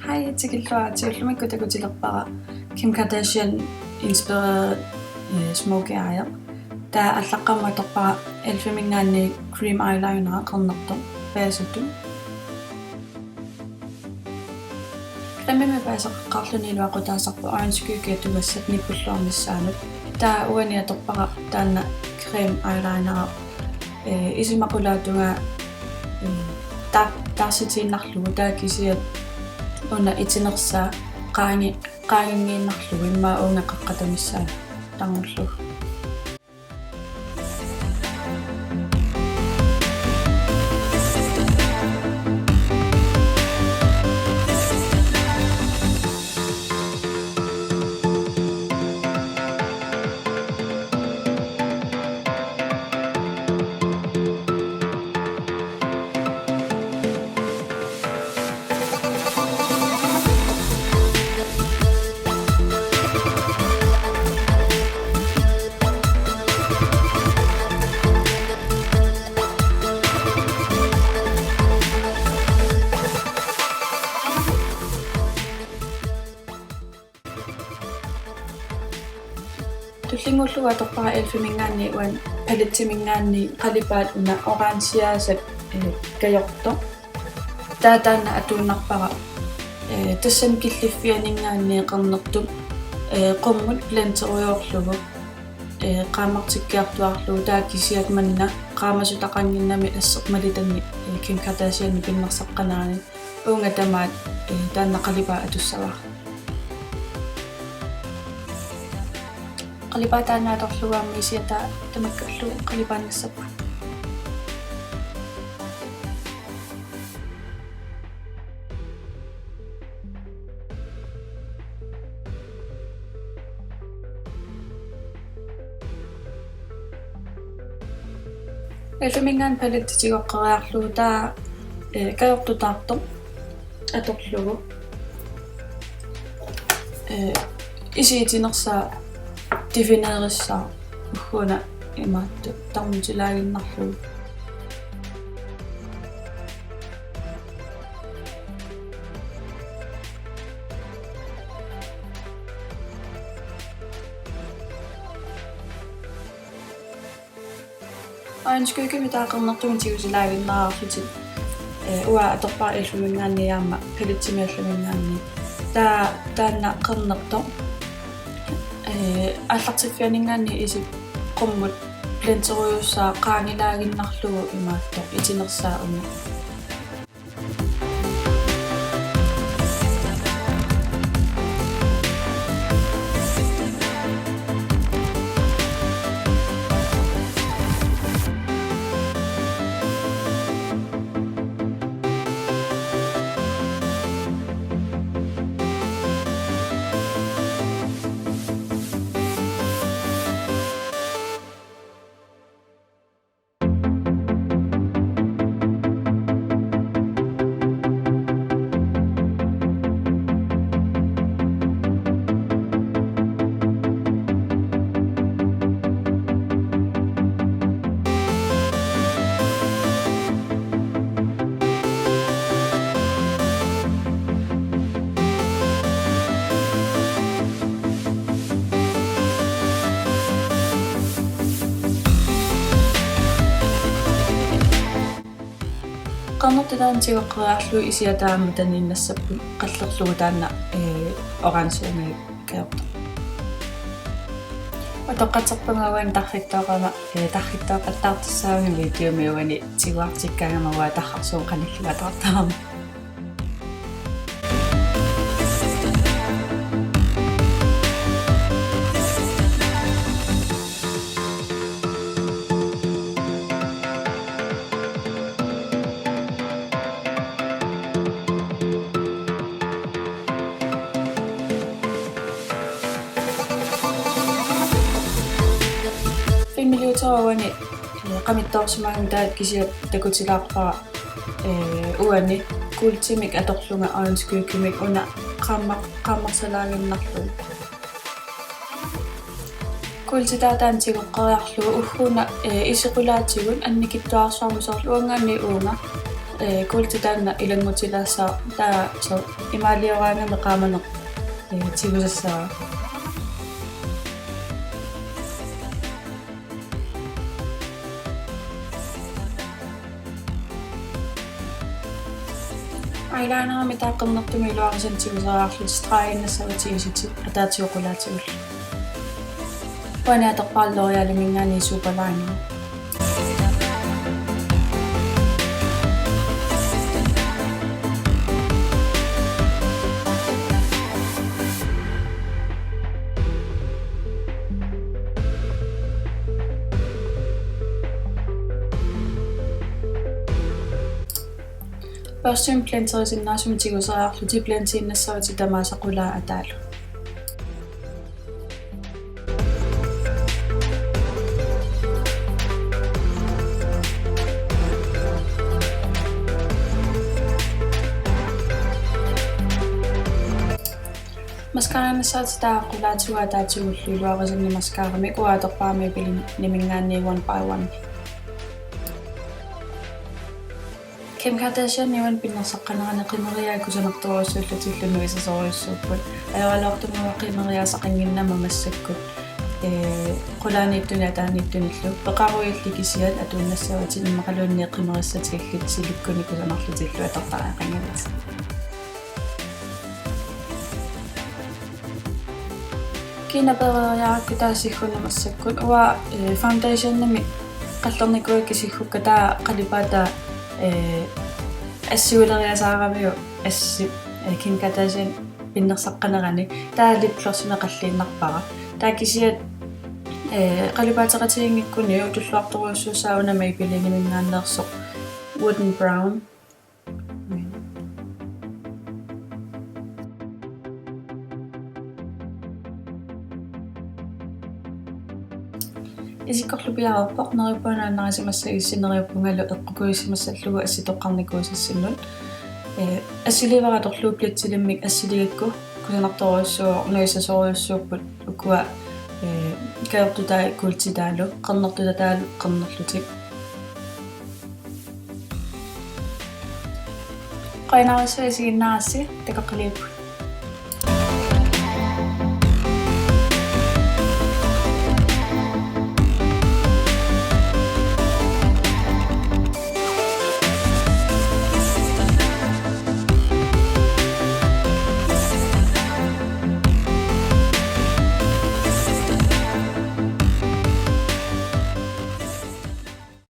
Hej til Killumakku takutillerpara Kim Kardashian inspireret smoky eye. Der allaqammatorpara alfamingaanni cream eyeliner qernertum paasuttu. Qemmime paasaqarluni luaqutaasarpu orange tugassat nippulluarnissaanut. Taa uaniatorpara taanna cream eyeliner isimaqulaatunga tarsitiinnarlugu taakisiat una itinersaa qaangiingiinnarlugu immaa uungaqqaqqatamissaa tangullu. Tullingulluga torpara elfimingaanni uan palittimingaanni qalipaat una oransiaasat kajorto taataanna atuunnarpara tassam killiffianingaanni qernertup qummut blenteriorlugu qaamartikkiartuarlugu taakisiat manna qaamasutaqanginnami assermalitanni Kim Kardashian pinnersaqqanaani uunga tamaat taanna qalipaa atussavaa. Qalipataanaa torlugaammiisiata tamakkallu qalipaannassapa. Elfimingaan palittitigoqqeriarlugu taa kajortutaartoq atorlugu isiitinersaa defineerissaa ugguna imaattu tarmutilaaginnarlugu. Orange taaqernertugun tigusilaaginnaararlutit ua atorpara elfimingaanniaama palittimiallumingaanni taanna qernertoq аллартиффианингаанни исип qumмут плентериуссаа qaangilaaginnarlugu imaattoq itinersaa una. Qannertitaantigoqqeriarlugu isiataamma taniinnassappu qallerlugu taanna oransiani kajorto. Otoqqaterpangauan tarrittooqattaartissaami videomiuani tiguartikkaangamawaa tarrarsuun qanillugatartaarma. Filmiliutorawani qamittoorsumaangu taat kisiat takutilaarpara uani kuultimik atorlunga orange una qaammarsalaaginnarlugu. Kuultitaataantigoqqeriarlugu ugguna isiqulaatigun annikittuarsuarmusorlu uangaanni uunga kuultitanna ilangutilaassa taa so imaalioranga meqaamaneq tigusassara ailaanarami taaqqernertumi iluarisan tigusaarlu strainnassavatigisiti ataatiuqulaatiul panaataqpaallorialumingaani superline Børsum planterisinnaasum tigusaarlu tiplantiinnassavati tamaasaqulaa ataalu maskaranassaati taaqulaatiua taatiullu iluarisinni maskarami kuaatorpaami pilin nimingaanni 1 by 1 Kim Kardashian niwan pinnersaqqanarani qimeriaakusanerturuussuullutiillunu isasoruissuupput ajoalortumaa qimeriaasaqanginnama massakkut qulaaniittuni ataaniittunillu peqaruillikisiat atuunnassavati immaqaluunni qimerissatiillit silikkuni kusanerlutillu atortaraaqangalas Kinapereriarakku taassиггуннамассаккут уа foundationnami qallernikуаккисиггукка таа qalipaataa ассиулериасаарамиу асси Kim Kardashian пиннерсаққанерани таалиплерсунеқаллииннарпара таакисиат қалипаатеқатигингиккуни утуллуарторуссуусаунама ипилинимингааннерсоқ wooden brown Isikorlupiarerpoq neripuanaanarisimassagissинериуппунгалу эққукуисимассаллугу асситоққарникуусассиннут ассиливараторлууплатсилиммик ассилигакку кусанарторуссуу нуисасоруйуссууппут укуа каертутаа култитаалу қернертутатаалу қернерлутик қайнаарисуисигиннаарасси такаққилииппут